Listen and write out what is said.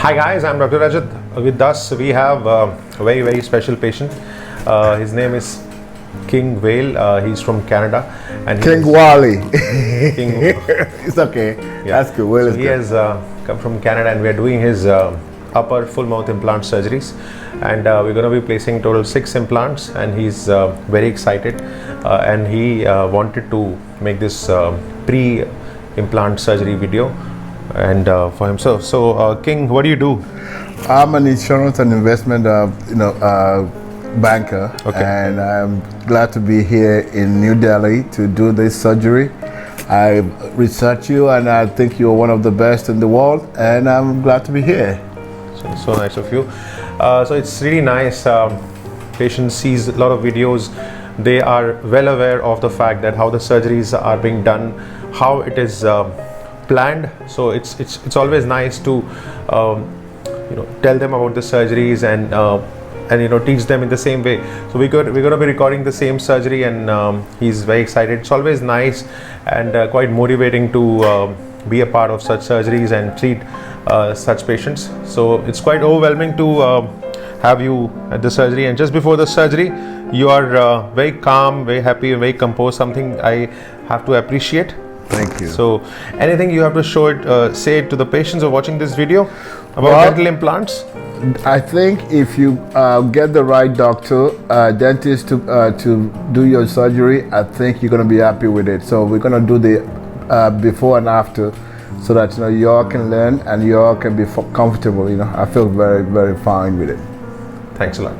Hi guys, I'm Dr. Rajat. With us we have a very special patient. His name is King Whale. He's from Canada. And King Wally. King. It's okay. Yeah. That's good. Well, So he has come from Canada, and we are doing his upper full mouth implant surgeries. And we're going to be placing total 6 implants, and he's very excited. And he wanted to make this pre-implant surgery video and for himself. So King, what do you do? I'm an insurance and investment banker, Okay. and I'm glad to be here in New Delhi to do this surgery. I researched you, and I think you're one of the best in the world, and I'm glad to be here. So nice of you. So it's really nice. Patient sees a lot of videos. They are well aware of the fact that how the surgeries are being done, how it is planned. So it's always nice to tell them about the surgeries and teach them in the same way. So we're going to be recording the same surgery, and he's very excited. It's always nice and quite motivating to be a part of such surgeries and treat such patients. So it's quite overwhelming to have you at the surgery, and just before the surgery you are very calm, very happy, very composed, something I have to appreciate. Thank you. So anything you have to say to the patients who are watching this video about dental implants? I think if you get the right doctor, dentist to do your surgery, I think you're going to be happy with it. So we're going to do the before and after, so that you all can learn and you all can be comfortable. I feel very fine with it. Thanks a lot.